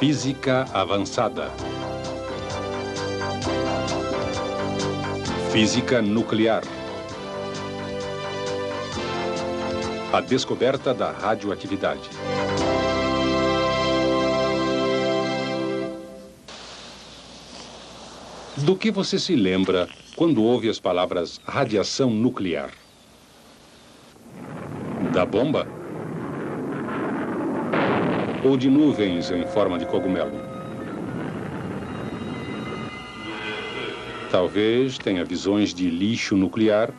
Física avançada. Física nuclear. A descoberta da radioatividade. Do que você se lembra quando ouve as palavras radiação nuclear? Da bomba? Ou de nuvens em forma de cogumelo? Talvez tenha visões de lixo nuclear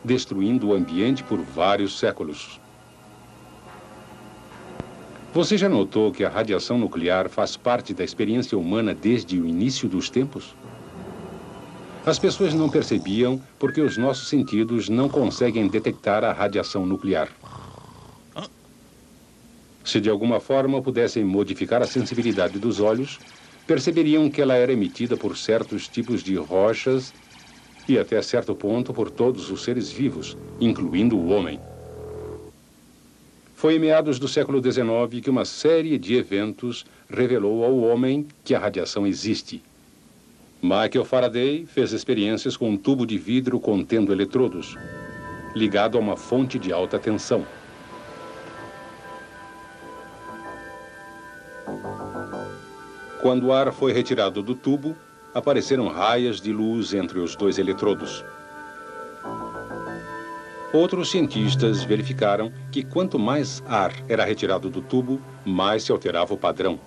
destruindo o ambiente por vários séculos. Você já notou que a radiação nuclear faz parte da experiência humana desde o início dos tempos? As pessoas não percebiam porque os nossos sentidos não conseguem detectar a radiação nuclear. Se de alguma forma pudessem modificar a sensibilidade dos olhos, perceberiam que ela era emitida por certos tipos de rochas e até certo ponto por todos os seres vivos, incluindo o homem. Foi em meados do século XIX que uma série de eventos revelou ao homem que a radiação existe. Michael Faraday fez experiências com um tubo de vidro contendo eletrodos, ligado a uma fonte de alta tensão. Quando o ar foi retirado do tubo, apareceram raias de luz entre os dois eletrodos. Outros cientistas verificaram que quanto mais ar era retirado do tubo, mais se alterava o padrão.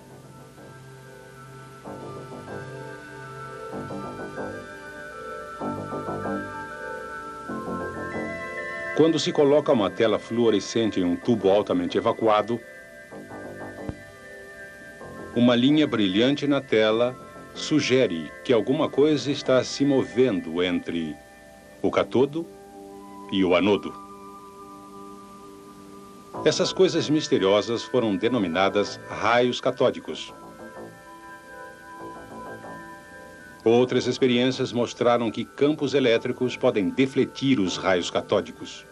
Quando se coloca uma tela fluorescente em um tubo altamente evacuado, uma linha brilhante na tela sugere que alguma coisa está se movendo entre o cátodo e o anodo. Essas coisas misteriosas foram denominadas raios catódicos. Outras experiências mostraram que campos elétricos podem defletir os raios catódicos.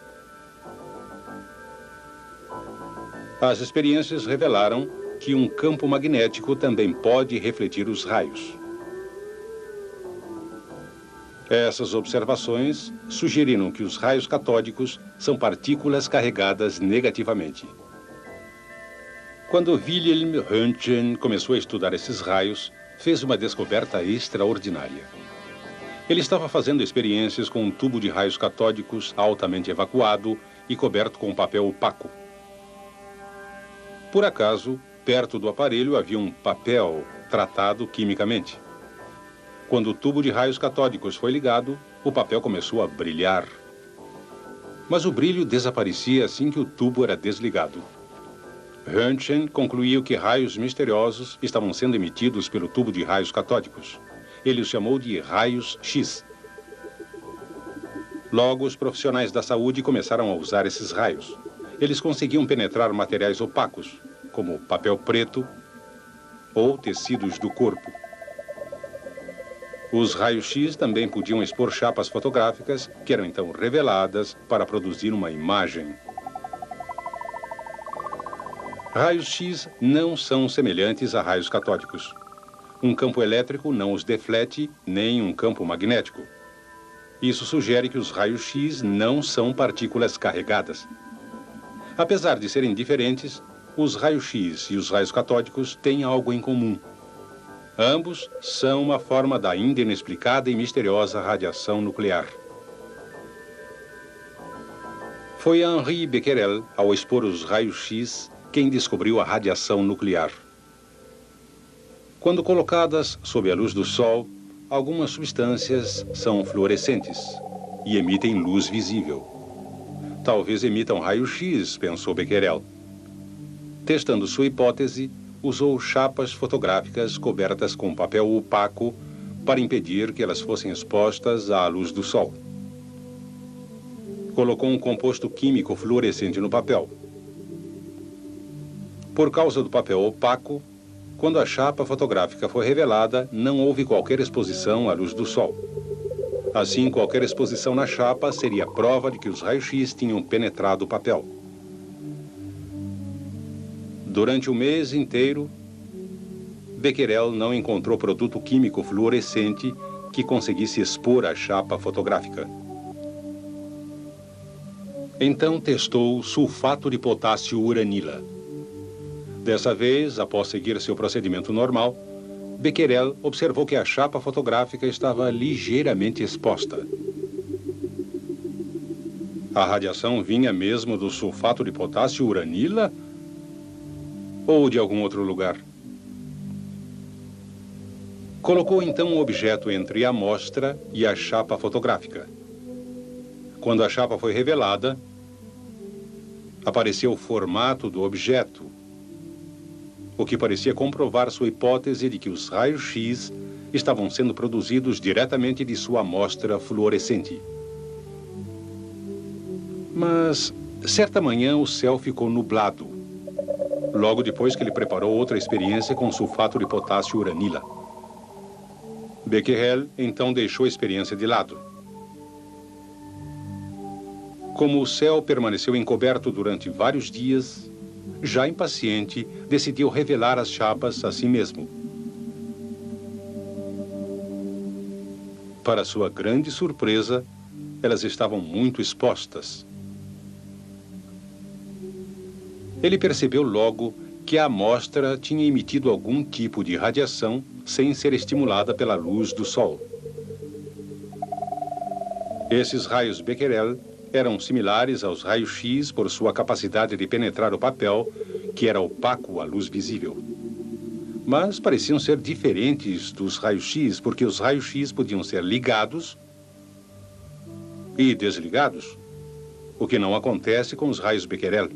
As experiências revelaram que um campo magnético também pode refletir os raios. Essas observações sugeriram que os raios catódicos são partículas carregadas negativamente. Quando Wilhelm Röntgen começou a estudar esses raios, fez uma descoberta extraordinária. Ele estava fazendo experiências com um tubo de raios catódicos altamente evacuado e coberto com papel opaco. Por acaso, perto do aparelho havia um papel tratado quimicamente. Quando o tubo de raios catódicos foi ligado, o papel começou a brilhar. Mas o brilho desaparecia assim que o tubo era desligado. Röntgen concluiu que raios misteriosos estavam sendo emitidos pelo tubo de raios catódicos. Ele os chamou de raios X. Logo, os profissionais da saúde começaram a usar esses raios. Eles conseguiam penetrar materiais opacos, como papel preto ou tecidos do corpo. Os raios-X também podiam expor chapas fotográficas, que eram então reveladas para produzir uma imagem. Raios-X não são semelhantes a raios catódicos. Um campo elétrico não os deflete, nem um campo magnético. Isso sugere que os raios-X não são partículas carregadas. Apesar de serem diferentes, os raios-X e os raios catódicos têm algo em comum. Ambos são uma forma da ainda inexplicada e misteriosa radiação nuclear. Foi Henri Becquerel, ao expor os raios-X, quem descobriu a radiação nuclear. Quando colocadas sob a luz do Sol, algumas substâncias são fluorescentes e emitem luz visível. Talvez emitam raio-X, pensou Becquerel. Testando sua hipótese, usou chapas fotográficas cobertas com papel opaco para impedir que elas fossem expostas à luz do sol. Colocou um composto químico fluorescente no papel. Por causa do papel opaco, quando a chapa fotográfica foi revelada, não houve qualquer exposição à luz do sol. Assim, qualquer exposição na chapa seria prova de que os raios-X tinham penetrado o papel. Durante o mês inteiro, Becquerel não encontrou produto químico fluorescente que conseguisse expor a chapa fotográfica. Então testou sulfato de potássio uranila. Dessa vez, após seguir seu procedimento normal, Becquerel observou que a chapa fotográfica estava ligeiramente exposta. A radiação vinha mesmo do sulfato de potássio uranila ou de algum outro lugar? Colocou então um objeto entre a amostra e a chapa fotográfica. Quando a chapa foi revelada, apareceu o formato do objeto, o que parecia comprovar sua hipótese de que os raios-x estavam sendo produzidos diretamente de sua amostra fluorescente. Mas, certa manhã, o céu ficou nublado, logo depois que ele preparou outra experiência com sulfato de potássio uranila. Becquerel então deixou a experiência de lado. Como o céu permaneceu encoberto durante vários dias, já impaciente, decidiu revelar as chapas a si mesmo. Para sua grande surpresa, elas estavam muito expostas. Ele percebeu logo que a amostra tinha emitido algum tipo de radiação sem ser estimulada pela luz do sol. Esses raios Becquerel eram similares aos raios-x por sua capacidade de penetrar o papel, que era opaco à luz visível. Mas pareciam ser diferentes dos raios-x, porque os raios-x podiam ser ligados e desligados, o que não acontece com os raios Becquerel.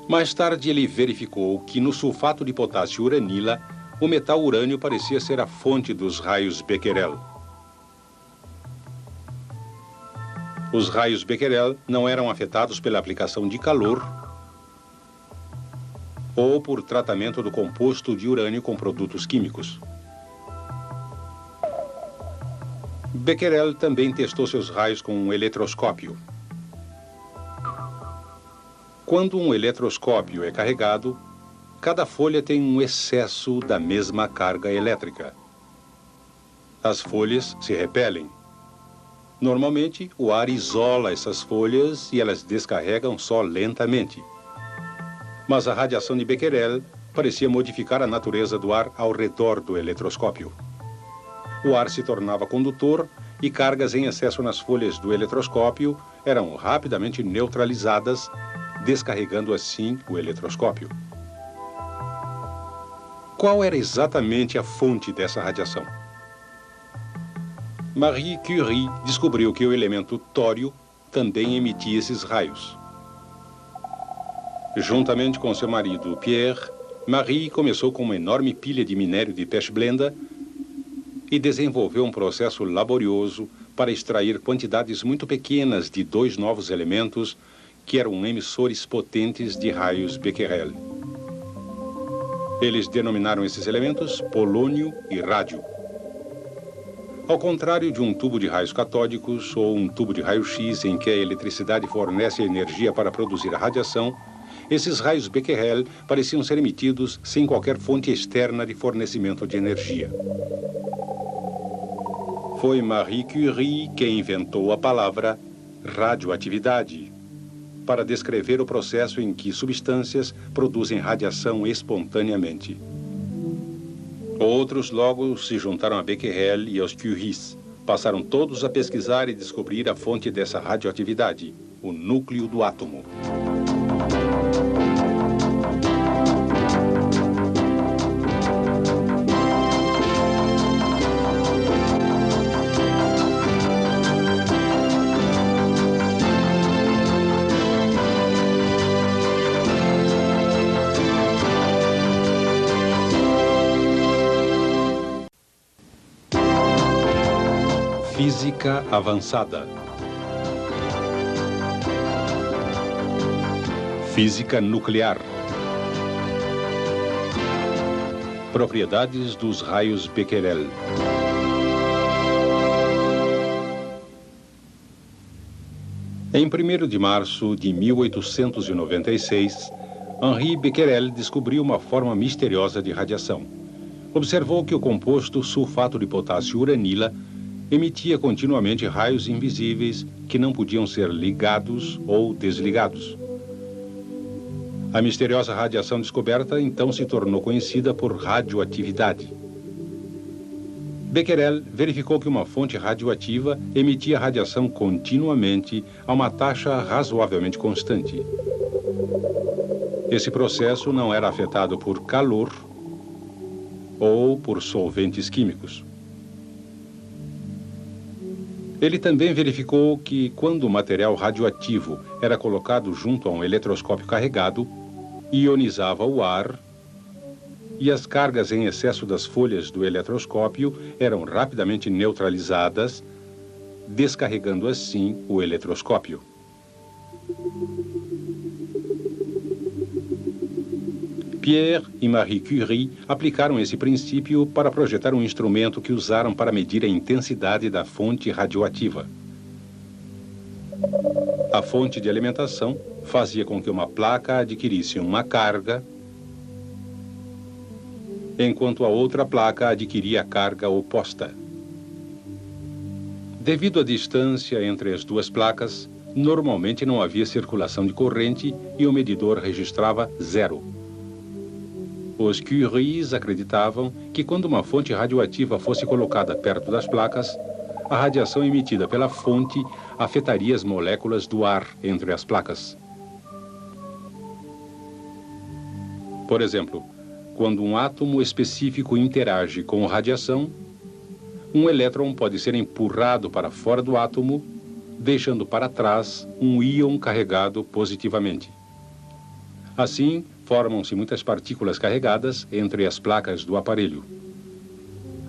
Mais tarde, ele verificou que no sulfato de potássio uranila, o metal urânio parecia ser a fonte dos raios Becquerel. Os raios Becquerel não eram afetados pela aplicação de calor ou por tratamento do composto de urânio com produtos químicos. Becquerel também testou seus raios com um eletroscópio. Quando um eletroscópio é carregado, cada folha tem um excesso da mesma carga elétrica. As folhas se repelem. Normalmente, o ar isola essas folhas e elas descarregam só lentamente. Mas a radiação de Becquerel parecia modificar a natureza do ar ao redor do eletroscópio. O ar se tornava condutor e cargas em excesso nas folhas do eletroscópio eram rapidamente neutralizadas, descarregando assim o eletroscópio. Qual era exatamente a fonte dessa radiação? Marie Curie descobriu que o elemento tório também emitia esses raios. Juntamente com seu marido Pierre, Marie começou com uma enorme pilha de minério de pechblenda e desenvolveu um processo laborioso para extrair quantidades muito pequenas de dois novos elementos que eram emissores potentes de raios Becquerel. Eles denominaram esses elementos polônio e rádio. Ao contrário de um tubo de raios catódicos ou um tubo de raio-x em que a eletricidade fornece energia para produzir a radiação, esses raios Becquerel pareciam ser emitidos sem qualquer fonte externa de fornecimento de energia. Foi Marie Curie quem inventou a palavra radioatividade para descrever o processo em que substâncias produzem radiação espontaneamente. Outros logo se juntaram a Becquerel e aos Curies. Passaram todos a pesquisar e descobrir a fonte dessa radioatividade, o núcleo do átomo. Física avançada. Física nuclear. Propriedades dos raios Becquerel. Em 1º de março de 1896, Henri Becquerel descobriu uma forma misteriosa de radiação. Observou que o composto sulfato de potássio uranila emitia continuamente raios invisíveis que não podiam ser ligados ou desligados. A misteriosa radiação descoberta então se tornou conhecida por radioatividade. Becquerel verificou que uma fonte radioativa emitia radiação continuamente a uma taxa razoavelmente constante. Esse processo não era afetado por calor ou por solventes químicos. Ele também verificou que, quando o material radioativo era colocado junto a um eletroscópio carregado, ionizava o ar e as cargas em excesso das folhas do eletroscópio eram rapidamente neutralizadas, descarregando assim o eletroscópio. Pierre e Marie Curie aplicaram esse princípio para projetar um instrumento que usaram para medir a intensidade da fonte radioativa. A fonte de alimentação fazia com que uma placa adquirisse uma carga, enquanto a outra placa adquiria a carga oposta. Devido à distância entre as duas placas, normalmente não havia circulação de corrente e o medidor registrava 0. Os Curies acreditavam que quando uma fonte radioativa fosse colocada perto das placas, a radiação emitida pela fonte afetaria as moléculas do ar entre as placas. Por exemplo, quando um átomo específico interage com radiação, um elétron pode ser empurrado para fora do átomo, deixando para trás um íon carregado positivamente. Assim, formam-se muitas partículas carregadas entre as placas do aparelho.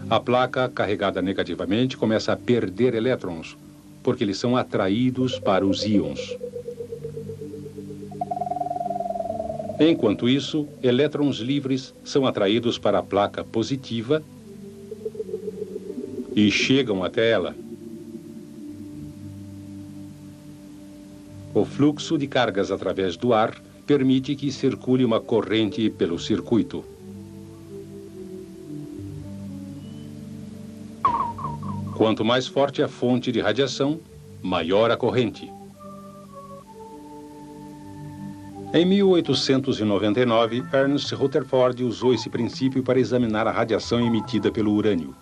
A placa carregada negativamente começa a perder elétrons, porque eles são atraídos para os íons. Enquanto isso, elétrons livres são atraídos para a placa positiva e chegam até ela. O fluxo de cargas através do ar permite que circule uma corrente pelo circuito. Quanto mais forte a fonte de radiação, maior a corrente. Em 1899, Ernst Rutherford usou esse princípio para examinar a radiação emitida pelo urânio.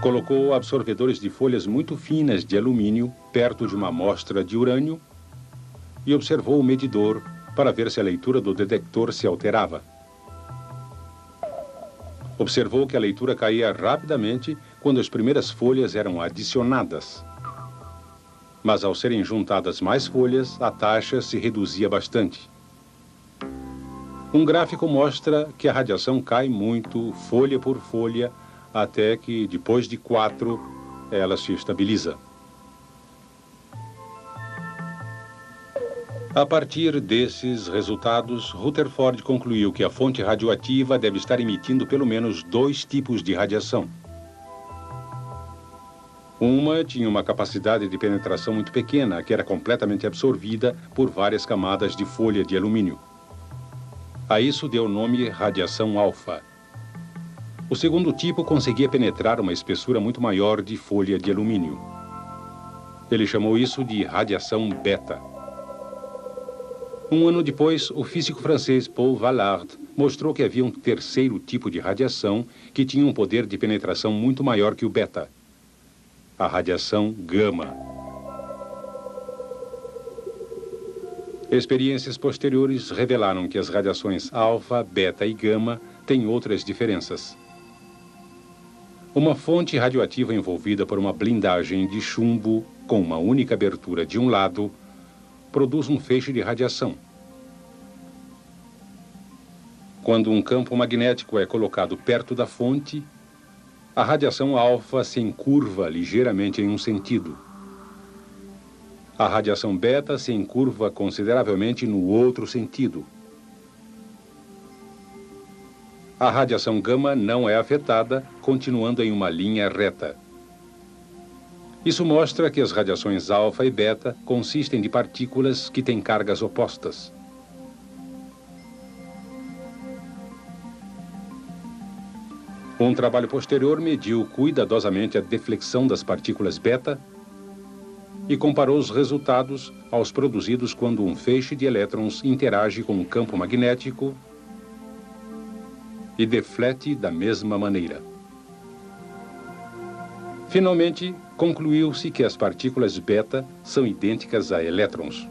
Colocou absorvedores de folhas muito finas de alumínio perto de uma amostra de urânio e observou o medidor para ver se a leitura do detector se alterava. Observou que a leitura caía rapidamente quando as primeiras folhas eram adicionadas. Mas ao serem juntadas mais folhas, a taxa se reduzia bastante. Um gráfico mostra que a radiação cai muito, folha por folha, até que, depois de 4, ela se estabiliza. A partir desses resultados, Rutherford concluiu que a fonte radioativa deve estar emitindo pelo menos 2 tipos de radiação. Uma tinha uma capacidade de penetração muito pequena, que era completamente absorvida por várias camadas de folha de alumínio. A isso deu o nome radiação alfa. O segundo tipo conseguia penetrar uma espessura muito maior de folha de alumínio. Ele chamou isso de radiação beta. Um ano depois, o físico francês Paul Vallard mostrou que havia um terceiro tipo de radiação que tinha um poder de penetração muito maior que o beta. A radiação gama. Experiências posteriores revelaram que as radiações alfa, beta e gama têm outras diferenças. Uma fonte radioativa envolvida por uma blindagem de chumbo com uma única abertura de um lado produz um feixe de radiação. Quando um campo magnético é colocado perto da fonte, a radiação alfa se encurva ligeiramente em um sentido. A radiação beta se encurva consideravelmente no outro sentido. A radiação gama não é afetada, continuando em uma linha reta. Isso mostra que as radiações alfa e beta consistem de partículas que têm cargas opostas. Um trabalho posterior mediu cuidadosamente a deflexão das partículas beta e comparou os resultados aos produzidos quando um feixe de elétrons interage com um campo magnético e deflete da mesma maneira. Finalmente, concluiu-se que as partículas beta são idênticas a elétrons.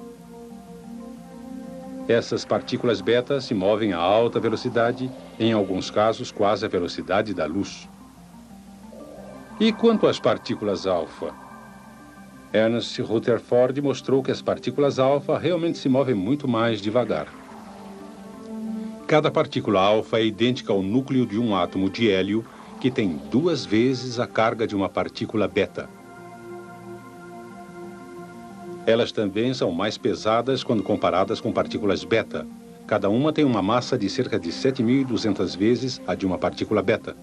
Essas partículas beta se movem a alta velocidade, em alguns casos quase a velocidade da luz. E quanto às partículas alfa? Ernest Rutherford mostrou que as partículas alfa realmente se movem muito mais devagar. Cada partícula alfa é idêntica ao núcleo de um átomo de hélio, que tem 2 vezes a carga de uma partícula beta. Elas também são mais pesadas quando comparadas com partículas beta. Cada uma tem uma massa de cerca de 7.200 vezes a de uma partícula beta.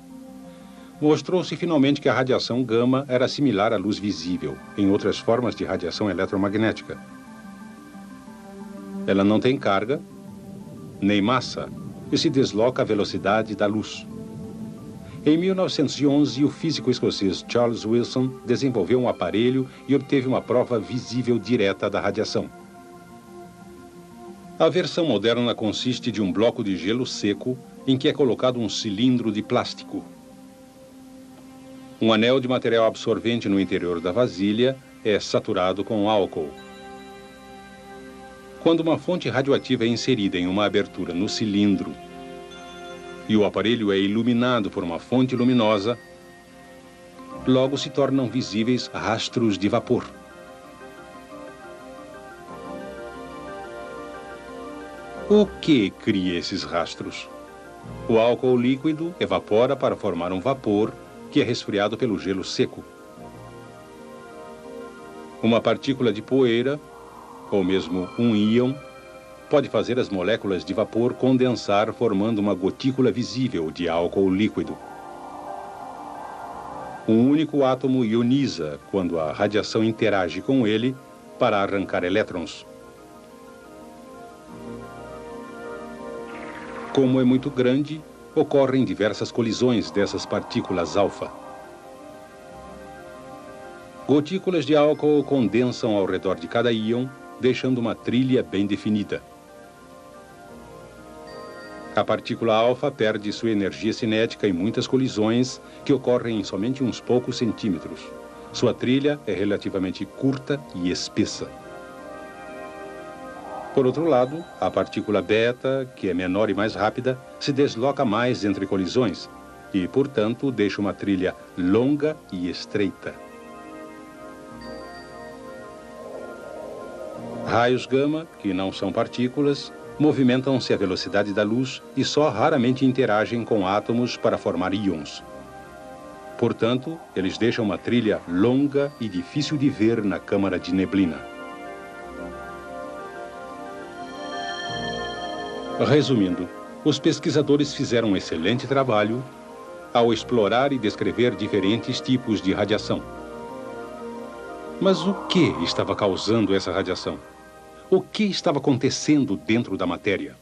Mostrou-se finalmente que a radiação gama era similar à luz visível, em outras formas de radiação eletromagnética. Ela não tem carga, nem massa, e se desloca à velocidade da luz. Em 1911, o físico escocês Charles Wilson desenvolveu um aparelho e obteve uma prova visível direta da radiação. A versão moderna consiste de um bloco de gelo seco em que é colocado um cilindro de plástico. Um anel de material absorvente no interior da vasilha é saturado com álcool. Quando uma fonte radioativa é inserida em uma abertura no cilindro e o aparelho é iluminado por uma fonte luminosa, logo se tornam visíveis rastros de vapor. O que cria esses rastros? O álcool líquido evapora para formar um vapor que é resfriado pelo gelo seco. Uma partícula de poeira, ou mesmo um íon, pode fazer as moléculas de vapor condensar, formando uma gotícula visível de álcool líquido. Um único átomo ioniza quando a radiação interage com ele para arrancar elétrons. Como é muito grande, ocorrem diversas colisões dessas partículas alfa. Gotículas de álcool condensam ao redor de cada íon, deixando uma trilha bem definida. A partícula alfa perde sua energia cinética em muitas colisões que ocorrem em somente uns poucos centímetros. Sua trilha é relativamente curta e espessa. Por outro lado, a partícula beta, que é menor e mais rápida, se desloca mais entre colisões e, portanto, deixa uma trilha longa e estreita. Raios gama, que não são partículas, movimentam-se à velocidade da luz e só raramente interagem com átomos para formar íons. Portanto, eles deixam uma trilha longa e difícil de ver na câmara de neblina. Resumindo, os pesquisadores fizeram um excelente trabalho ao explorar e descrever diferentes tipos de radiação. Mas o que estava causando essa radiação? O que estava acontecendo dentro da matéria?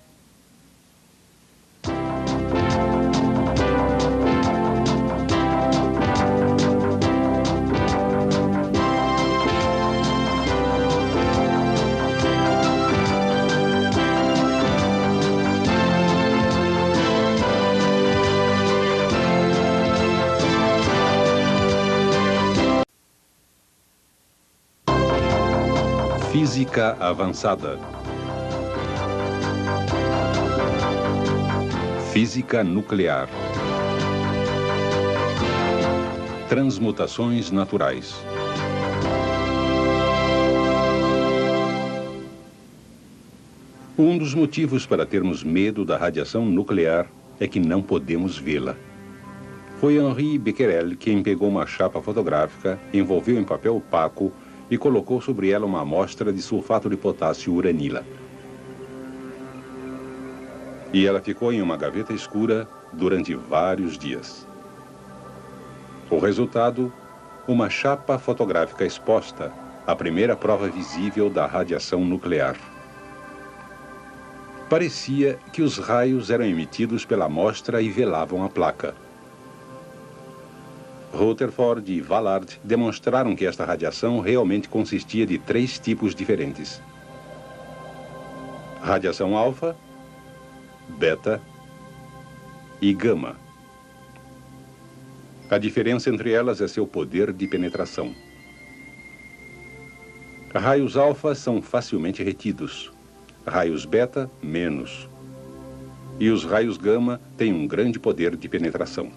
Física avançada. Física nuclear. Transmutações naturais. Um dos motivos para termos medo da radiação nuclear é que não podemos vê-la. Foi Henri Becquerel quem pegou uma chapa fotográfica, envolveu em papel opaco e colocou sobre ela uma amostra de sulfato de potássio uranila. E ela ficou em uma gaveta escura durante vários dias. O resultado, uma chapa fotográfica exposta, a primeira prova visível da radiação nuclear. Parecia que os raios eram emitidos pela amostra e velavam a placa. Rutherford e Vallard demonstraram que esta radiação realmente consistia de 3 tipos diferentes: radiação alfa, beta e gama. A diferença entre elas é seu poder de penetração. Raios alfa são facilmente retidos, raios beta, menos. E os raios gama têm um grande poder de penetração.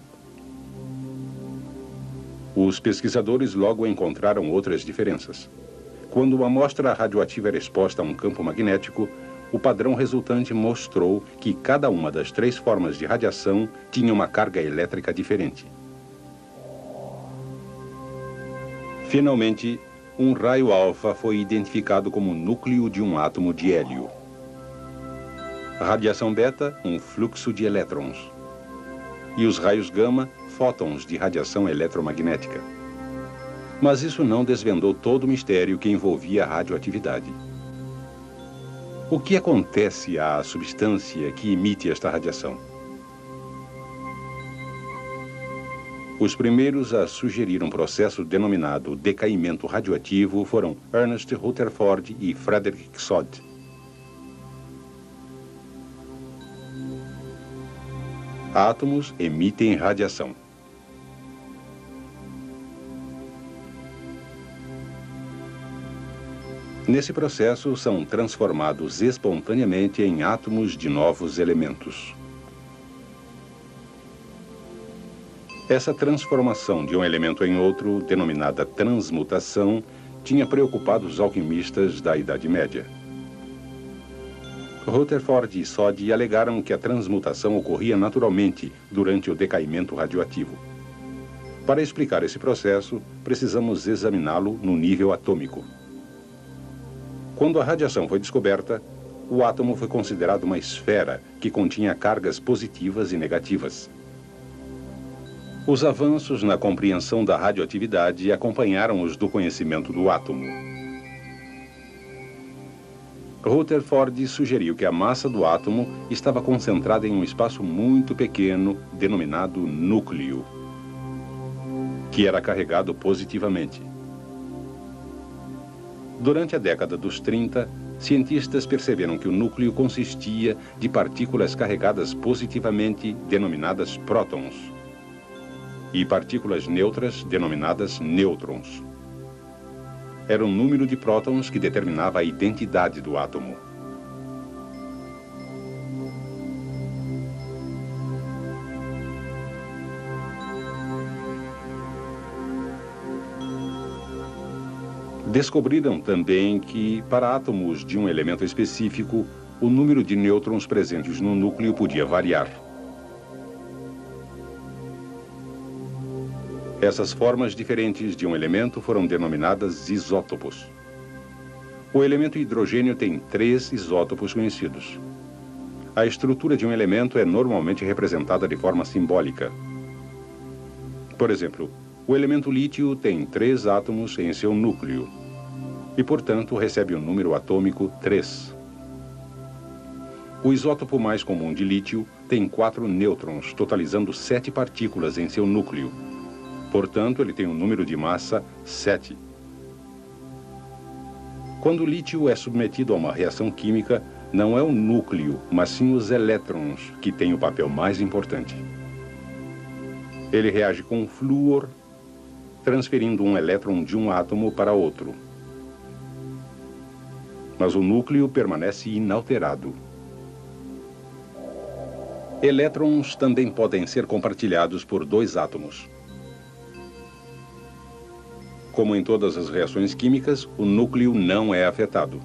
Os pesquisadores logo encontraram outras diferenças. Quando uma amostra radioativa era exposta a um campo magnético, o padrão resultante mostrou que cada uma das 3 formas de radiação tinha uma carga elétrica diferente. Finalmente, um raio alfa foi identificado como núcleo de um átomo de hélio. A radiação beta, um fluxo de elétrons. E os raios gama, fótons de radiação eletromagnética. Mas isso não desvendou todo o mistério que envolvia a radioatividade. O que acontece à substância que emite esta radiação? Os primeiros a sugerir um processo denominado decaimento radioativo foram Ernest Rutherford e Frederick Sod. Átomos emitem radiação. Nesse processo, são transformados espontaneamente em átomos de novos elementos. Essa transformação de um elemento em outro, denominada transmutação, tinha preocupado os alquimistas da Idade Média. Rutherford e Sod alegaram que a transmutação ocorria naturalmente durante o decaimento radioativo. Para explicar esse processo, precisamos examiná-lo no nível atômico. Quando a radiação foi descoberta, o átomo foi considerado uma esfera que continha cargas positivas e negativas. Os avanços na compreensão da radioatividade acompanharam os do conhecimento do átomo. Rutherford sugeriu que a massa do átomo estava concentrada em um espaço muito pequeno, denominado núcleo, que era carregado positivamente. Durante a década dos 30, cientistas perceberam que o núcleo consistia de partículas carregadas positivamente, denominadas prótons, e partículas neutras, denominadas nêutrons. Era o número de prótons que determinava a identidade do átomo. Descobriram também que, para átomos de um elemento específico, o número de nêutrons presentes no núcleo podia variar. Essas formas diferentes de um elemento foram denominadas isótopos. O elemento hidrogênio tem 3 isótopos conhecidos. A estrutura de um elemento é normalmente representada de forma simbólica. Por exemplo, o elemento lítio tem 3 átomos em seu núcleo e, portanto, recebe o número atômico 3. O isótopo mais comum de lítio tem 4 nêutrons, totalizando 7 partículas em seu núcleo. Portanto, ele tem um número de massa 7. Quando o lítio é submetido a uma reação química, não é o núcleo, mas sim os elétrons que têm o papel mais importante. Ele reage com o flúor, transferindo um elétron de um átomo para outro. Mas o núcleo permanece inalterado. Elétrons também podem ser compartilhados por 2 átomos. Como em todas as reações químicas, o núcleo não é afetado.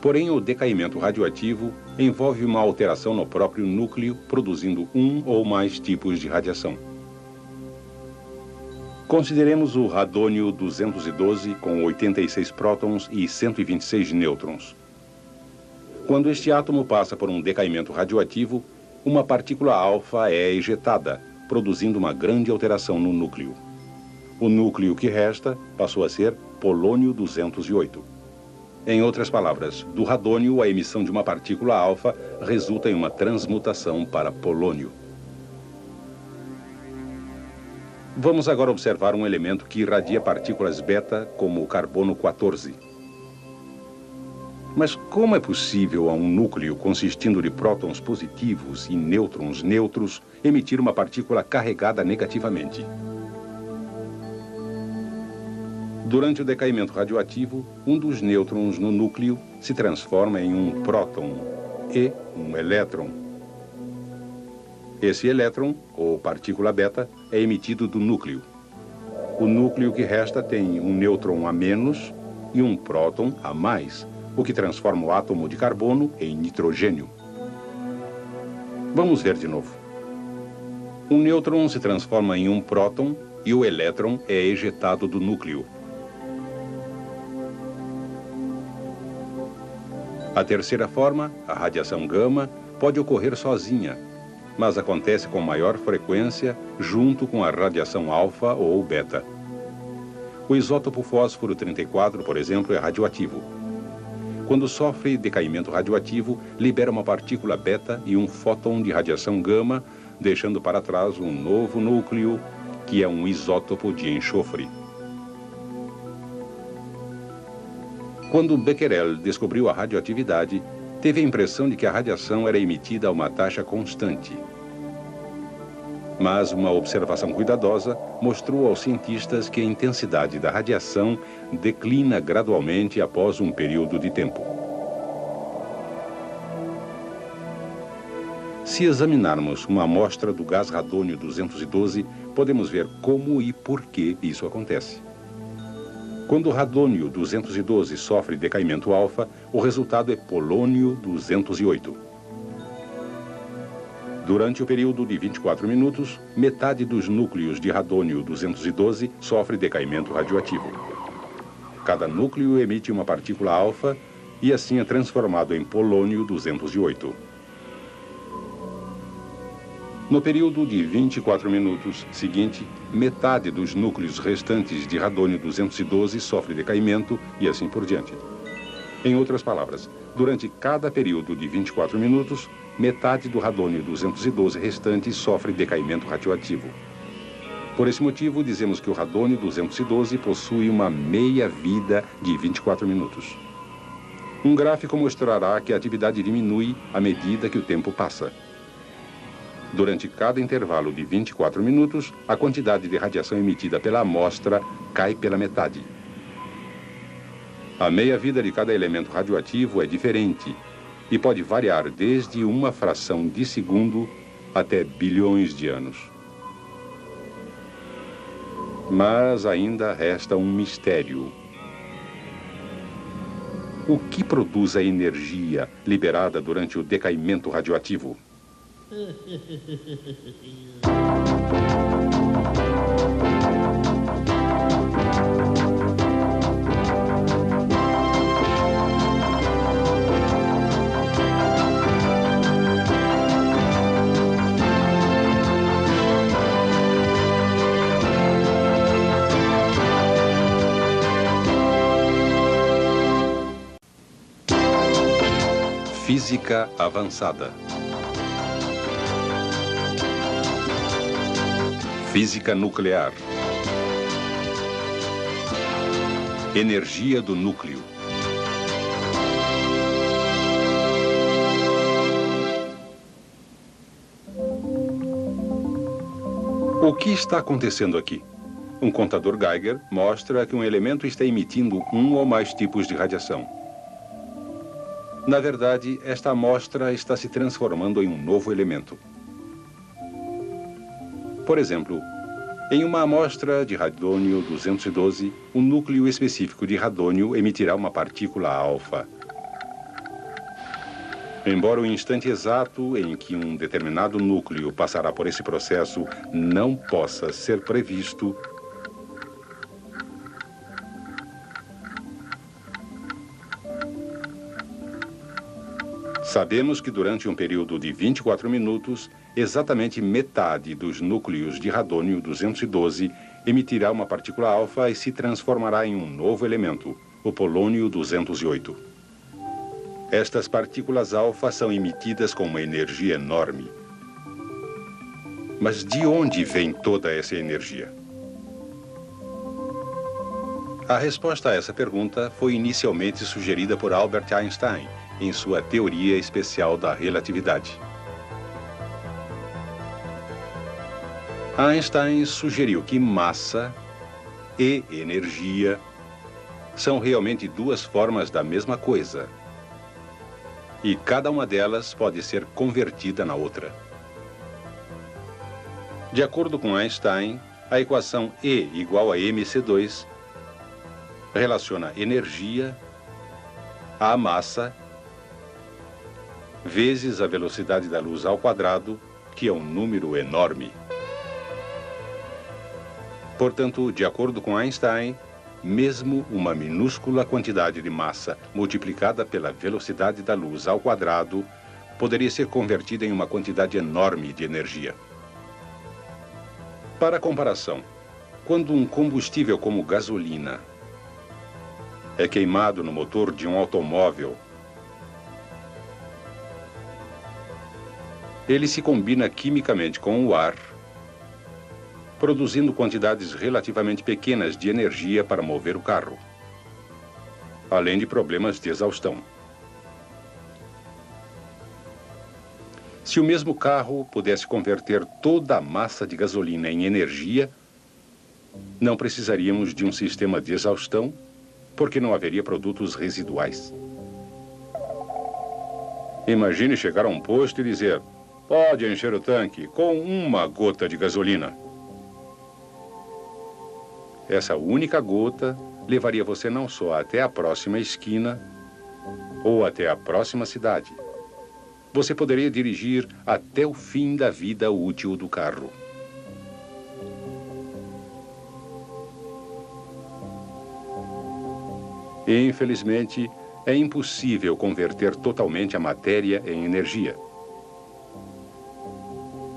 Porém, o decaimento radioativo envolve uma alteração no próprio núcleo, produzindo um ou mais tipos de radiação. Consideremos o radônio 212 com 86 prótons e 126 nêutrons. Quando este átomo passa por um decaimento radioativo, uma partícula alfa é ejetada, produzindo uma grande alteração no núcleo. O núcleo que resta passou a ser polônio 208. Em outras palavras, do radônio, a emissão de uma partícula alfa resulta em uma transmutação para polônio. Vamos agora observar um elemento que irradia partículas beta, como o carbono 14. Mas como é possível a um núcleo consistindo de prótons positivos e nêutrons neutros emitir uma partícula carregada negativamente? Durante o decaimento radioativo, um dos nêutrons no núcleo se transforma em um próton e um elétron. Esse elétron, ou partícula beta, é emitido do núcleo. O núcleo que resta tem um nêutron a menos e um próton a mais, o que transforma o átomo de carbono em nitrogênio. Vamos ver de novo. Um nêutron se transforma em um próton e o elétron é ejetado do núcleo. A terceira forma, a radiação gama, pode ocorrer sozinha, mas acontece com maior frequência junto com a radiação alfa ou beta. O isótopo fósforo 34, por exemplo, é radioativo. Quando sofre decaimento radioativo, libera uma partícula beta e um fóton de radiação gama, deixando para trás um novo núcleo, que é um isótopo de enxofre. Quando Becquerel descobriu a radioatividade, teve a impressão de que a radiação era emitida a uma taxa constante. Mas uma observação cuidadosa mostrou aos cientistas que a intensidade da radiação declina gradualmente após um período de tempo. Se examinarmos uma amostra do gás radônio 212, podemos ver como e por que isso acontece. Quando o radônio 212 sofre decaimento alfa, o resultado é polônio 208. Durante o período de 24 minutos, metade dos núcleos de radônio 212 sofre decaimento radioativo. Cada núcleo emite uma partícula alfa e assim é transformado em polônio 208. No período de 24 minutos seguinte, metade dos núcleos restantes de radônio 212 sofre decaimento e assim por diante. Em outras palavras, durante cada período de 24 minutos, metade do radônio 212 restante sofre decaimento radioativo. Por esse motivo, dizemos que o radônio 212 possui uma meia-vida de 24 minutos. Um gráfico mostrará que a atividade diminui à medida que o tempo passa. Durante cada intervalo de 24 minutos, a quantidade de radiação emitida pela amostra cai pela metade. A meia-vida de cada elemento radioativo é diferente e pode variar desde uma fração de segundo até bilhões de anos. Mas ainda resta um mistério. O que produz a energia liberada durante o decaimento radioativo? Física avançada. Física nuclear. Energia do núcleo. O que está acontecendo aqui? Um contador Geiger mostra que um elemento está emitindo um ou mais tipos de radiação. Na verdade, esta amostra está se transformando em um novo elemento. Por exemplo, em uma amostra de radônio 212, um núcleo específico de radônio emitirá uma partícula alfa. Embora o instante exato em que um determinado núcleo passará por esse processo não possa ser previsto, sabemos que durante um período de 24 minutos, exatamente metade dos núcleos de radônio 212 emitirá uma partícula alfa e se transformará em um novo elemento, o polônio 208. Estas partículas alfa são emitidas com uma energia enorme. Mas de onde vem toda essa energia? A resposta a essa pergunta foi inicialmente sugerida por Albert Einstein em sua teoria especial da relatividade. Einstein sugeriu que massa e energia são realmente duas formas da mesma coisa, e cada uma delas pode ser convertida na outra. De acordo com Einstein, a equação E igual a mc2 relaciona energia à massa vezes a velocidade da luz ao quadrado, que é um número enorme. Portanto, de acordo com Einstein, mesmo uma minúscula quantidade de massa multiplicada pela velocidade da luz ao quadrado poderia ser convertida em uma quantidade enorme de energia. Para comparação, quando um combustível como gasolina é queimado no motor de um automóvel, ele se combina quimicamente com o ar, produzindo quantidades relativamente pequenas de energia para mover o carro, além de problemas de exaustão. Se o mesmo carro pudesse converter toda a massa de gasolina em energia, não precisaríamos de um sistema de exaustão, porque não haveria produtos residuais. Imagine chegar a um posto e dizer: pode encher o tanque com uma gota de gasolina. Essa única gota levaria você não só até a próxima esquina ou até a próxima cidade. Você poderia dirigir até o fim da vida útil do carro. Infelizmente, é impossível converter totalmente a matéria em energia.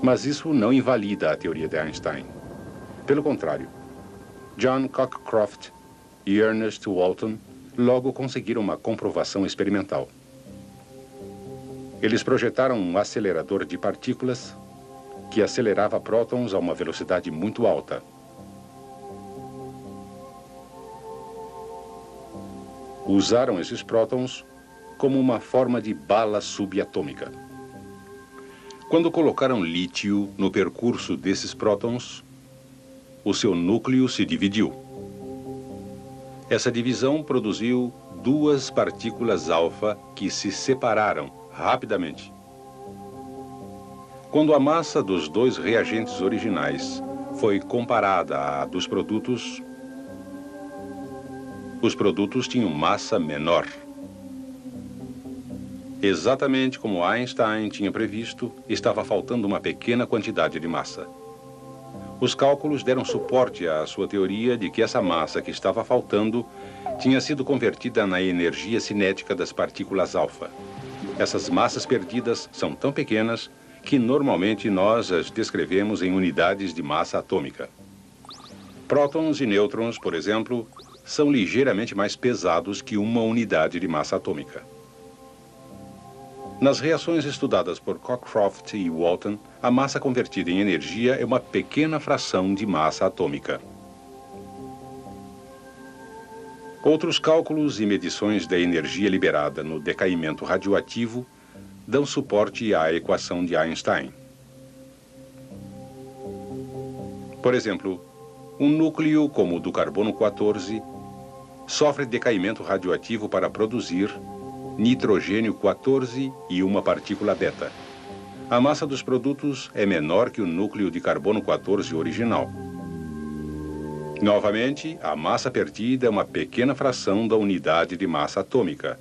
Mas isso não invalida a teoria de Einstein. Pelo contrário, John Cockcroft e Ernest Walton logo conseguiram uma comprovação experimental. Eles projetaram um acelerador de partículas que acelerava prótons a uma velocidade muito alta. Usaram esses prótons como uma forma de bala subatômica. Quando colocaram lítio no percurso desses prótons, o seu núcleo se dividiu. Essa divisão produziu duas partículas alfa que se separaram rapidamente. Quando a massa dos dois reagentes originais foi comparada à dos produtos, os produtos tinham massa menor. Exatamente como Einstein tinha previsto, estava faltando uma pequena quantidade de massa. Os cálculos deram suporte à sua teoria de que essa massa que estava faltando tinha sido convertida na energia cinética das partículas alfa. Essas massas perdidas são tão pequenas que normalmente nós as descrevemos em unidades de massa atômica. Prótons e nêutrons, por exemplo, são ligeiramente mais pesados que uma unidade de massa atômica. Nas reações estudadas por Cockcroft e Walton, a massa convertida em energia é uma pequena fração de massa atômica. Outros cálculos e medições da energia liberada no decaimento radioativo dão suporte à equação de Einstein. Por exemplo, um núcleo como o do carbono 14 sofre decaimento radioativo para produzir nitrogênio 14 e uma partícula beta. A massa dos produtos é menor que o núcleo de carbono 14 original. Novamente, a massa perdida é uma pequena fração da unidade de massa atômica,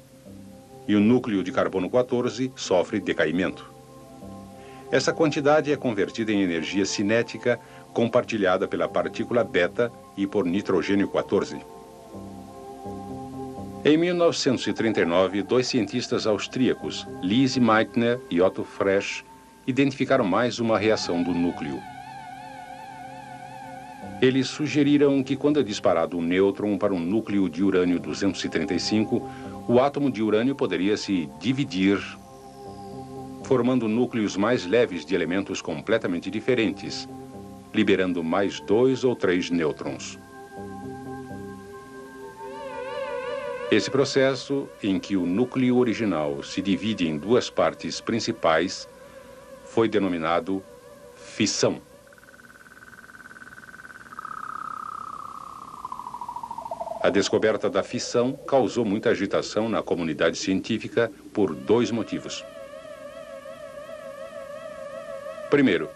e o núcleo de carbono 14 sofre decaimento. Essa quantidade é convertida em energia cinética compartilhada pela partícula beta e por nitrogênio 14. Em 1939, dois cientistas austríacos, Lise Meitner e Otto Frege, identificaram mais uma reação do núcleo. Eles sugeriram que quando é disparado um nêutron para um núcleo de urânio 235, o átomo de urânio poderia se dividir, formando núcleos mais leves de elementos completamente diferentes, liberando mais 2 ou 3 nêutrons. Esse processo, em que o núcleo original se divide em duas partes principais, foi denominado fissão. A descoberta da fissão causou muita agitação na comunidade científica por dois motivos. Primeiro,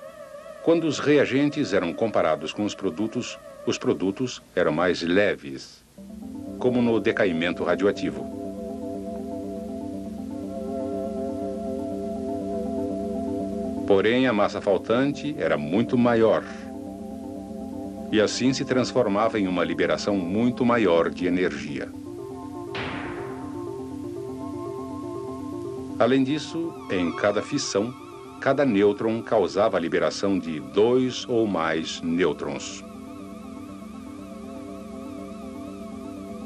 quando os reagentes eram comparados com os produtos eram mais leves, como no decaimento radioativo. Porém, a massa faltante era muito maior, e assim se transformava em uma liberação muito maior de energia. Além disso, em cada fissão, cada nêutron causava a liberação de 2 ou mais nêutrons.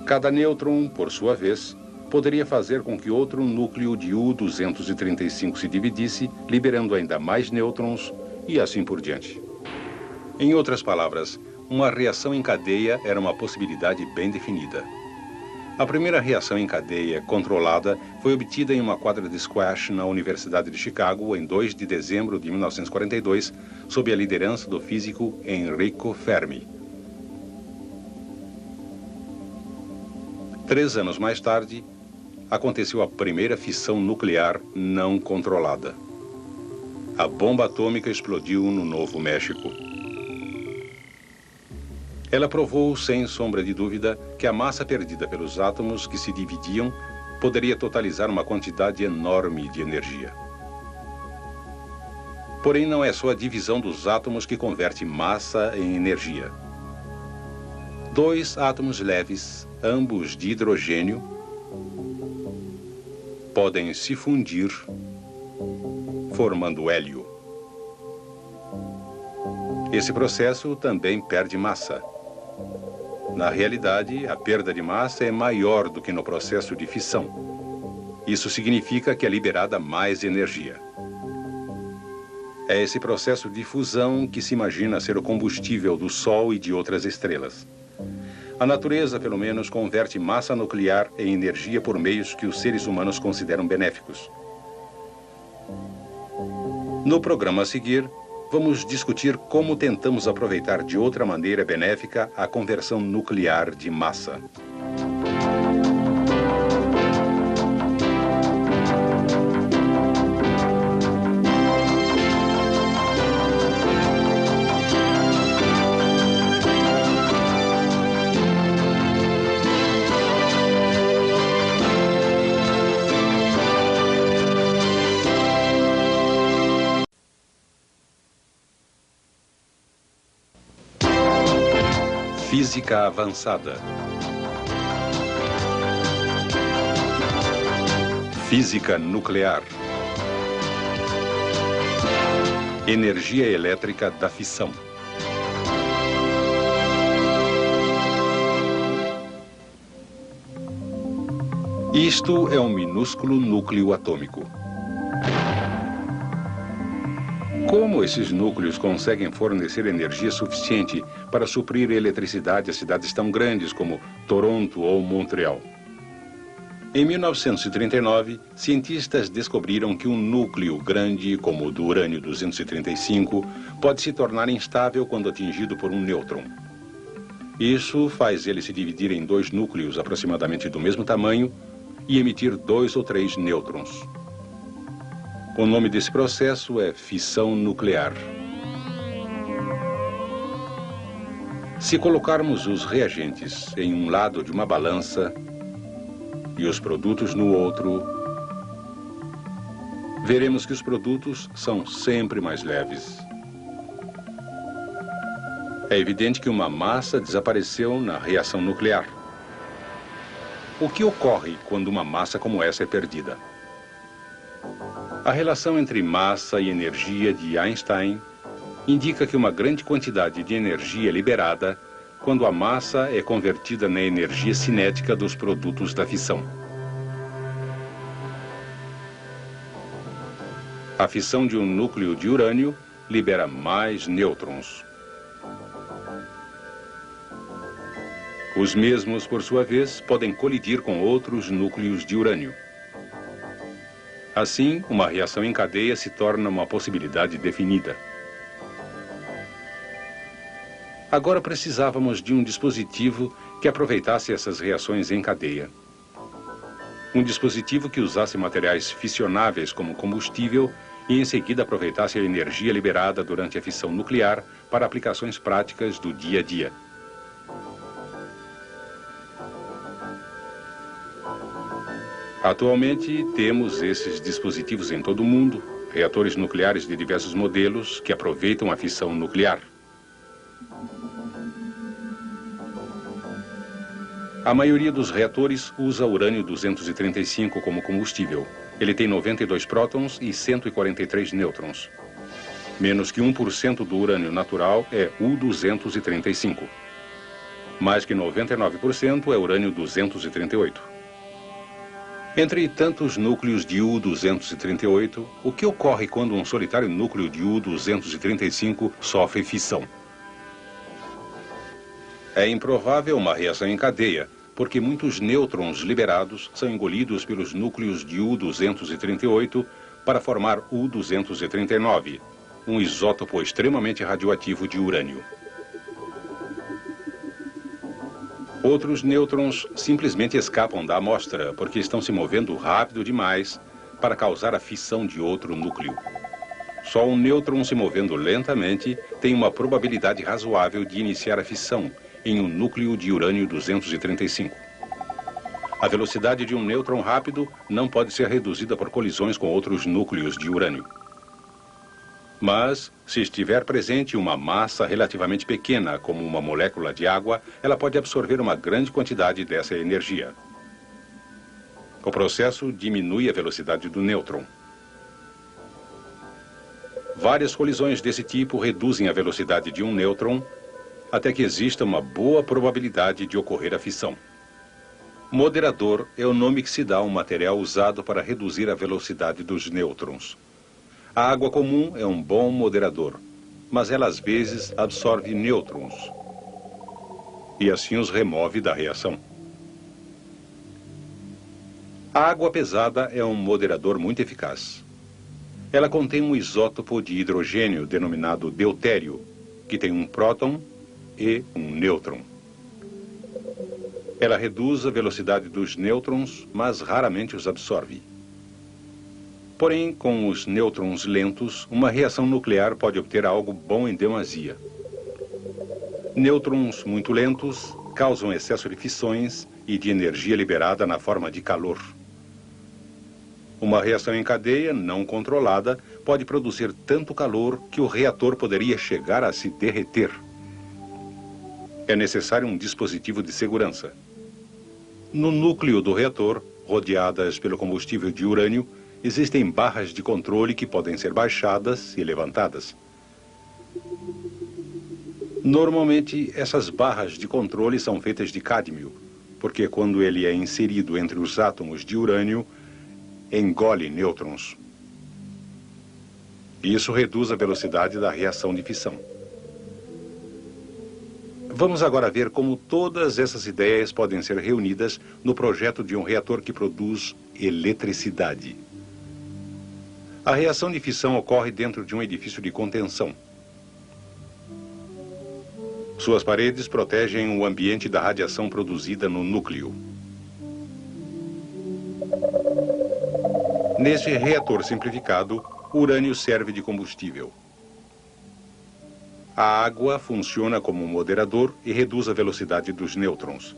Cada nêutron, por sua vez, poderia fazer com que outro núcleo de U-235 se dividisse, liberando ainda mais nêutrons e assim por diante. Em outras palavras, uma reação em cadeia era uma possibilidade bem definida. A primeira reação em cadeia controlada foi obtida em uma quadra de squash na Universidade de Chicago em 2 de dezembro de 1942, sob a liderança do físico Enrico Fermi. 3 anos mais tarde, aconteceu a primeira fissão nuclear não controlada. A bomba atômica explodiu no Novo México. Ela provou, sem sombra de dúvida, que a massa perdida pelos átomos que se dividiam poderia totalizar uma quantidade enorme de energia. Porém, não é só a divisão dos átomos que converte massa em energia. 2 átomos leves, ambos de hidrogênio, podem se fundir, formando hélio. Esse processo também perde massa. Na realidade, a perda de massa é maior do que no processo de fissão. Isso significa que é liberada mais energia. É esse processo de fusão que se imagina ser o combustível do Sol e de outras estrelas. A natureza, pelo menos, converte massa nuclear em energia por meios que os seres humanos consideram benéficos. No programa a seguir, vamos discutir como tentamos aproveitar de outra maneira benéfica a conversão nuclear de massa. Física avançada. Física nuclear. Energia elétrica da fissão. Isto é um minúsculo núcleo atômico. Como esses núcleos conseguem fornecer energia suficiente para suprir eletricidade a cidades tão grandes como Toronto ou Montreal? Em 1939, cientistas descobriram que um núcleo grande, como o do urânio-235, pode se tornar instável quando atingido por um nêutron. Isso faz ele se dividir em 2 núcleos aproximadamente do mesmo tamanho e emitir 2 ou 3 nêutrons. O nome desse processo é fissão nuclear. Se colocarmos os reagentes em um lado de uma balança e os produtos no outro, veremos que os produtos são sempre mais leves. É evidente que uma massa desapareceu na reação nuclear. O que ocorre quando uma massa como essa é perdida? A relação entre massa e energia de Einstein indica que uma grande quantidade de energia é liberada quando a massa é convertida na energia cinética dos produtos da fissão. A fissão de um núcleo de urânio libera mais nêutrons. Os mesmos, por sua vez, podem colidir com outros núcleos de urânio. Assim, uma reação em cadeia se torna uma possibilidade definida. Agora precisávamos de um dispositivo que aproveitasse essas reações em cadeia. Um dispositivo que usasse materiais fissionáveis como combustível e em seguida aproveitasse a energia liberada durante a fissão nuclear para aplicações práticas do dia a dia. Atualmente, temos esses dispositivos em todo o mundo, reatores nucleares de diversos modelos que aproveitam a fissão nuclear. A maioria dos reatores usa urânio-235 como combustível. Ele tem 92 prótons e 143 nêutrons. Menos que 1% do urânio natural é U-235. Mais que 99% é urânio-238. Entre tantos núcleos de U-238, o que ocorre quando um solitário núcleo de U-235 sofre fissão? É improvável uma reação em cadeia, porque muitos nêutrons liberados são engolidos pelos núcleos de U-238 para formar U-239, um isótopo extremamente radioativo de urânio. Outros nêutrons simplesmente escapam da amostra porque estão se movendo rápido demais para causar a fissão de outro núcleo. Só um nêutron se movendo lentamente tem uma probabilidade razoável de iniciar a fissão em um núcleo de urânio-235. A velocidade de um nêutron rápido não pode ser reduzida por colisões com outros núcleos de urânio. Mas, se estiver presente uma massa relativamente pequena, como uma molécula de água, ela pode absorver uma grande quantidade dessa energia. O processo diminui a velocidade do nêutron. Várias colisões desse tipo reduzem a velocidade de um nêutron até que exista uma boa probabilidade de ocorrer a fissão. Moderador é o nome que se dá a um material usado para reduzir a velocidade dos nêutrons. A água comum é um bom moderador, mas ela às vezes absorve nêutrons e assim os remove da reação. A água pesada é um moderador muito eficaz. Ela contém um isótopo de hidrogênio denominado deutério, que tem um próton e um nêutron. Ela reduz a velocidade dos nêutrons, mas raramente os absorve. Porém, com os nêutrons lentos, uma reação nuclear pode obter algo bom em demasia. Nêutrons muito lentos causam excesso de fissões e de energia liberada na forma de calor. Uma reação em cadeia não controlada pode produzir tanto calor que o reator poderia chegar a se derreter. É necessário um dispositivo de segurança. No núcleo do reator, rodeadas pelo combustível de urânio, existem barras de controle que podem ser baixadas e levantadas. Normalmente, essas barras de controle são feitas de cádmio, porque quando ele é inserido entre os átomos de urânio, engole nêutrons. Isso reduz a velocidade da reação de fissão. Vamos agora ver como todas essas ideias podem ser reunidas no projeto de um reator que produz eletricidade. A reação de fissão ocorre dentro de um edifício de contenção. Suas paredes protegem o ambiente da radiação produzida no núcleo. Neste reator simplificado, o urânio serve de combustível. A água funciona como um moderador e reduz a velocidade dos nêutrons.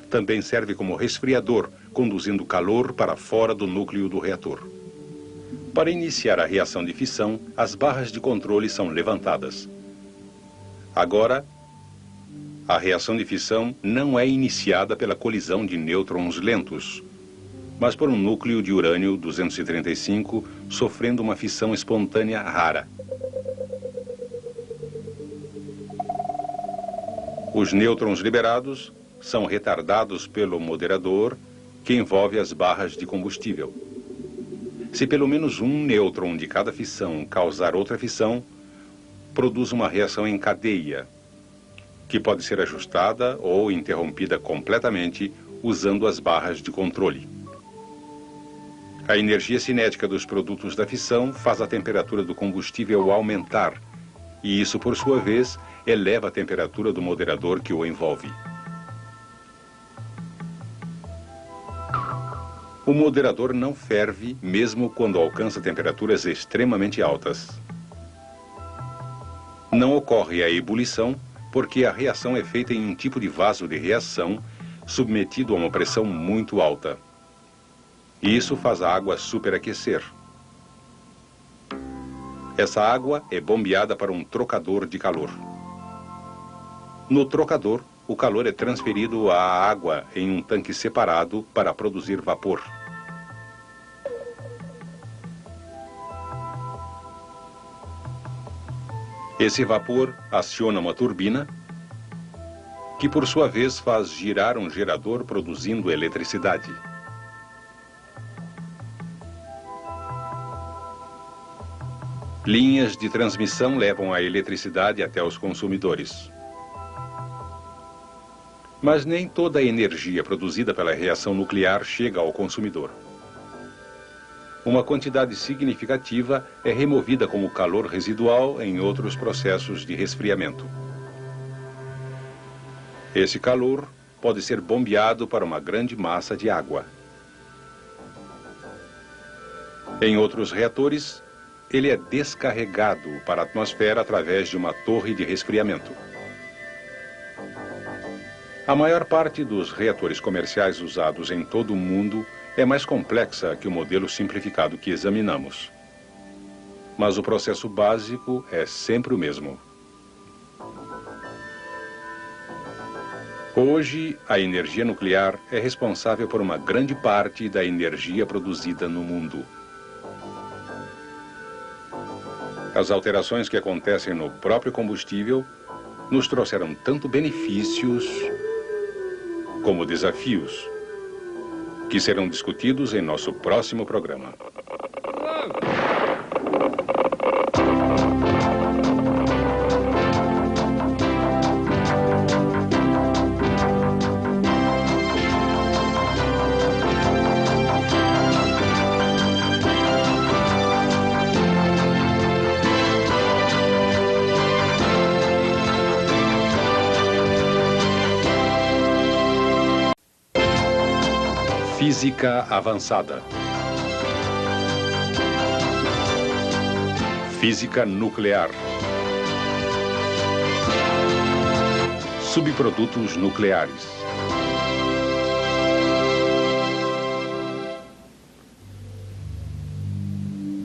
Também serve como resfriador, conduzindo calor para fora do núcleo do reator. Para iniciar a reação de fissão, as barras de controle são levantadas. Agora, a reação de fissão não é iniciada pela colisão de nêutrons lentos, mas por um núcleo de urânio-235 sofrendo uma fissão espontânea rara. Os nêutrons liberados são retardados pelo moderador, que envolve as barras de combustível. Se pelo menos um nêutron de cada fissão causar outra fissão, produz uma reação em cadeia, que pode ser ajustada ou interrompida completamente usando as barras de controle. A energia cinética dos produtos da fissão faz a temperatura do combustível aumentar, e isso, por sua vez, eleva a temperatura do moderador que o envolve. O moderador não ferve mesmo quando alcança temperaturas extremamente altas. Não ocorre a ebulição porque a reação é feita em um tipo de vaso de reação submetido a uma pressão muito alta. E isso faz a água superaquecer. Essa água é bombeada para um trocador de calor. No trocador, o calor é transferido à água em um tanque separado para produzir vapor. Esse vapor aciona uma turbina, que por sua vez faz girar um gerador produzindo eletricidade. Linhas de transmissão levam a eletricidade até os consumidores. Mas nem toda a energia produzida pela reação nuclear chega ao consumidor. Uma quantidade significativa é removida como calor residual em outros processos de resfriamento. Esse calor pode ser bombeado para uma grande massa de água. Em outros reatores, ele é descarregado para a atmosfera através de uma torre de resfriamento. A maior parte dos reatores comerciais usados em todo o mundo é mais complexa que o modelo simplificado que examinamos. Mas o processo básico é sempre o mesmo. Hoje, a energia nuclear é responsável por uma grande parte da energia produzida no mundo. As alterações que acontecem no próprio combustível nos trouxeram tanto benefícios como desafios, que serão discutidos em nosso próximo programa. Física avançada. Física nuclear. Subprodutos nucleares.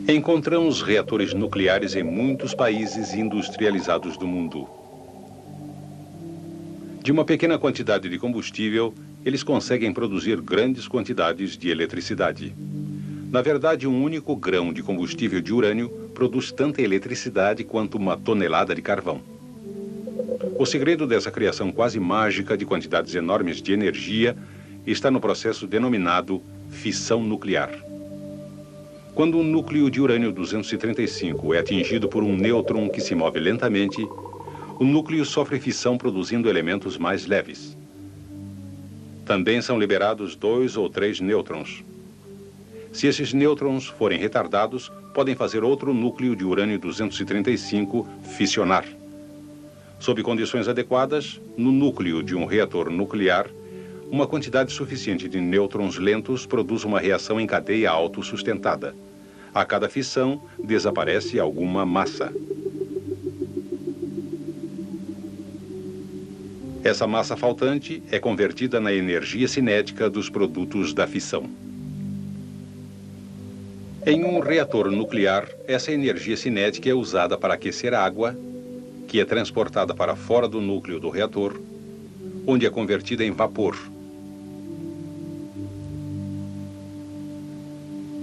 Encontramos reatores nucleares em muitos países industrializados do mundo. De uma pequena quantidade de combustível, eles conseguem produzir grandes quantidades de eletricidade. Na verdade, um único grão de combustível de urânio produz tanta eletricidade quanto uma tonelada de carvão. O segredo dessa criação quase mágica de quantidades enormes de energia está no processo denominado fissão nuclear. Quando um núcleo de urânio 235 é atingido por um nêutron que se move lentamente, o núcleo sofre fissão produzindo elementos mais leves. Também são liberados 2 ou 3 nêutrons. Se esses nêutrons forem retardados, podem fazer outro núcleo de urânio 235 fissionar. Sob condições adequadas, no núcleo de um reator nuclear, uma quantidade suficiente de nêutrons lentos produz uma reação em cadeia autossustentada. A cada fissão, desaparece alguma massa. Essa massa faltante é convertida na energia cinética dos produtos da fissão. Em um reator nuclear, essa energia cinética é usada para aquecer a água, que é transportada para fora do núcleo do reator, onde é convertida em vapor.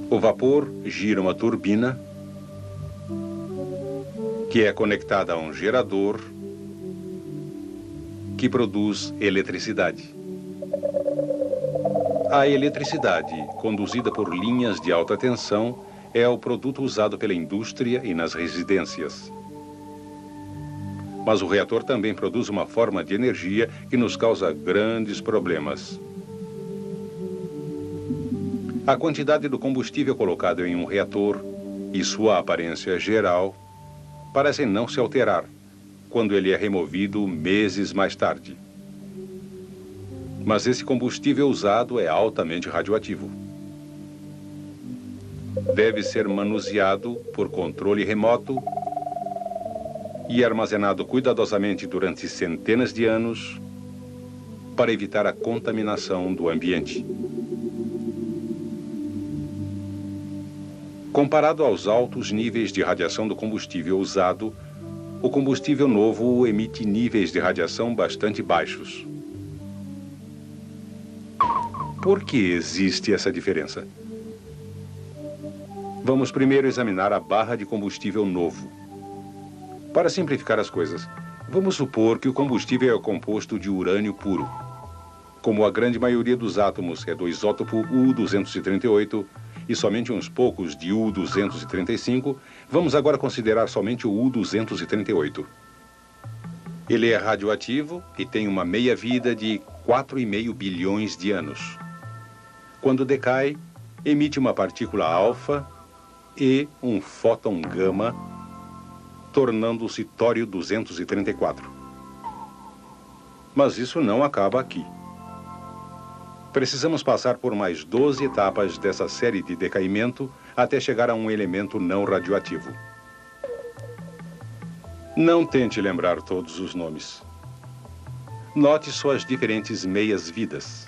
O vapor gira uma turbina, que é conectada a um gerador, que produz eletricidade. A eletricidade, conduzida por linhas de alta tensão, é o produto usado pela indústria e nas residências. Mas o reator também produz uma forma de energia que nos causa grandes problemas. A quantidade do combustível colocado em um reator e sua aparência geral parecem não se alterar quando ele é removido meses mais tarde. Mas esse combustível usado é altamente radioativo. Deve ser manuseado por controle remoto e armazenado cuidadosamente durante centenas de anos para evitar a contaminação do ambiente. Comparado aos altos níveis de radiação do combustível usado, o combustível novo emite níveis de radiação bastante baixos. Por que existe essa diferença? Vamos primeiro examinar a barra de combustível novo. Para simplificar as coisas, vamos supor que o combustível é composto de urânio puro. Como a grande maioria dos átomos é do isótopo U-238 e somente uns poucos de U-235, vamos agora considerar somente o U-238. Ele é radioativo e tem uma meia-vida de 4,5 bilhões de anos. Quando decai, emite uma partícula alfa e um fóton gama, tornando-se tório-234. Mas isso não acaba aqui. Precisamos passar por mais 12 etapas dessa série de decaimento até chegar a um elemento não radioativo. Não tente lembrar todos os nomes. Note suas diferentes meias-vidas.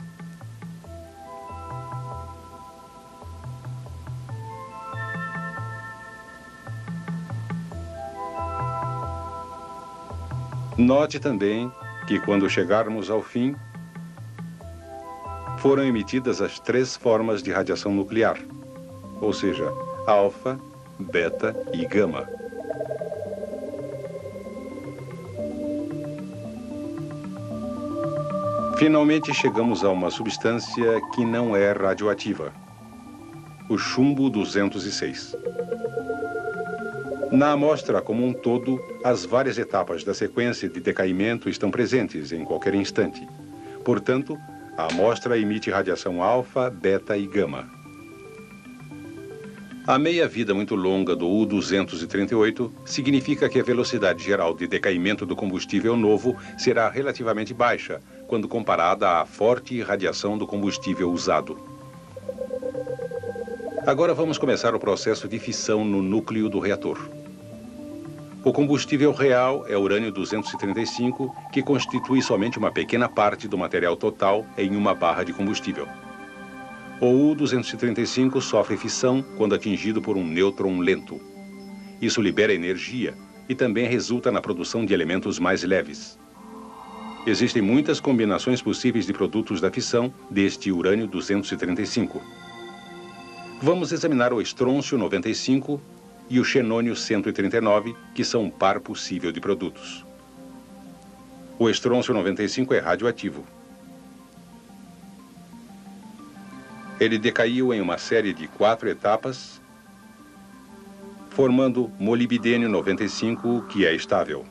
Note também que quando chegarmos ao fim, foram emitidas as 3 formas de radiação nuclear, ou seja, alfa, beta e gama. Finalmente chegamos a uma substância que não é radioativa, o chumbo 206. Na amostra como um todo, as várias etapas da sequência de decaimento estão presentes em qualquer instante. Portanto, a amostra emite radiação alfa, beta e gama. A meia-vida muito longa do U-238 significa que a velocidade geral de decaimento do combustível novo será relativamente baixa quando comparada à forte radiação do combustível usado. Agora vamos começar o processo de fissão no núcleo do reator. O combustível real é urânio-235, que constitui somente uma pequena parte do material total em uma barra de combustível. O U-235 sofre fissão quando atingido por um nêutron lento. Isso libera energia e também resulta na produção de elementos mais leves. Existem muitas combinações possíveis de produtos da fissão deste urânio-235. Vamos examinar o estrôncio-95 e o xenônio-139, que são um par possível de produtos. O estrôncio-95 é radioativo. Ele decaiu em uma série de 4 etapas, formando molibdênio-95, que é estável.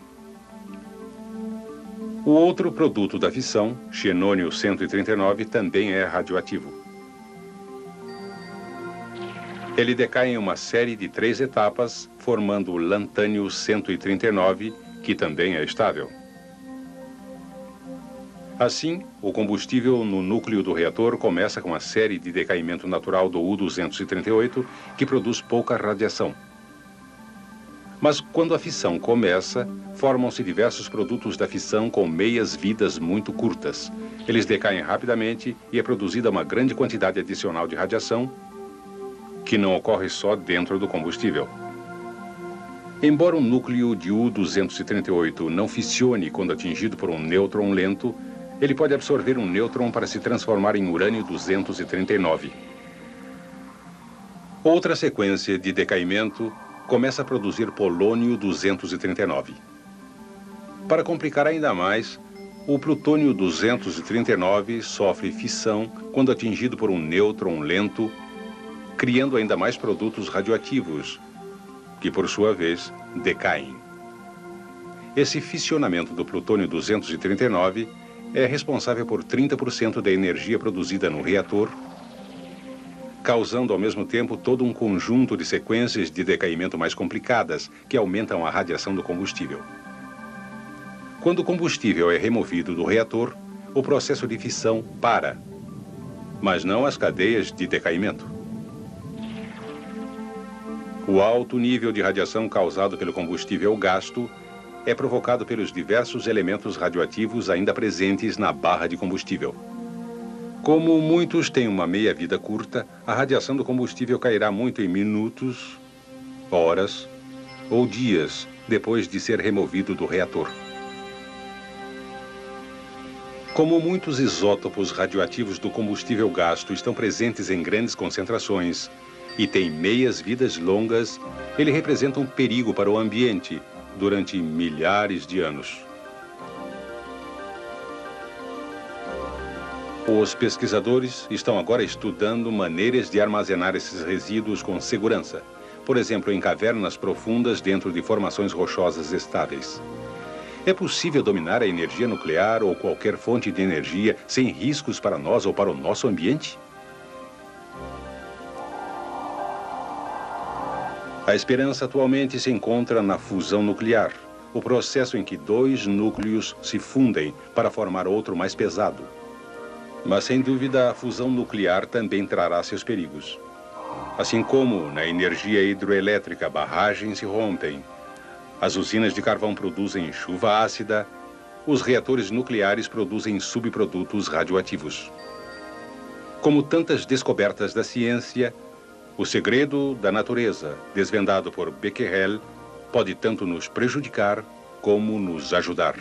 O outro produto da fissão, xenônio-139, também é radioativo. Ele decai em uma série de 3 etapas, formando o lantânio-139, que também é estável. Assim, o combustível no núcleo do reator começa com a série de decaimento natural do U-238, que produz pouca radiação. Mas quando a fissão começa, formam-se diversos produtos da fissão com meias-vidas muito curtas. Eles decaem rapidamente e é produzida uma grande quantidade adicional de radiação, que não ocorre só dentro do combustível. Embora o núcleo de U-238 não fissione quando atingido por um nêutron lento, ele pode absorver um nêutron para se transformar em urânio-239. Outra sequência de decaimento começa a produzir polônio-239. Para complicar ainda mais, o plutônio-239 sofre fissão quando atingido por um nêutron lento, criando ainda mais produtos radioativos, que por sua vez decaem. Esse fissionamento do plutônio-239 é responsável por 30% da energia produzida no reator, causando ao mesmo tempo todo um conjunto de sequências de decaimento mais complicadas que aumentam a radiação do combustível. Quando o combustível é removido do reator, o processo de fissão para, mas não as cadeias de decaimento. O alto nível de radiação causado pelo combustível gasto é provocado pelos diversos elementos radioativos ainda presentes na barra de combustível. Como muitos têm uma meia-vida curta, a radiação do combustível cairá muito em minutos, horas ou dias depois de ser removido do reator. Como muitos isótopos radioativos do combustível gasto estão presentes em grandes concentrações e têm meias-vidas longas, ele representa um perigo para o ambiente durante milhares de anos. Os pesquisadores estão agora estudando maneiras de armazenar esses resíduos com segurança, por exemplo, em cavernas profundas dentro de formações rochosas estáveis. É possível dominar a energia nuclear ou qualquer fonte de energia sem riscos para nós ou para o nosso ambiente? A esperança atualmente se encontra na fusão nuclear, o processo em que dois núcleos se fundem para formar outro mais pesado. Mas, sem dúvida, a fusão nuclear também trará seus perigos. Assim como na energia hidroelétrica barragens se rompem, as usinas de carvão produzem chuva ácida, os reatores nucleares produzem subprodutos radioativos. Como tantas descobertas da ciência, o segredo da natureza, desvendado por Becquerel, pode tanto nos prejudicar como nos ajudar.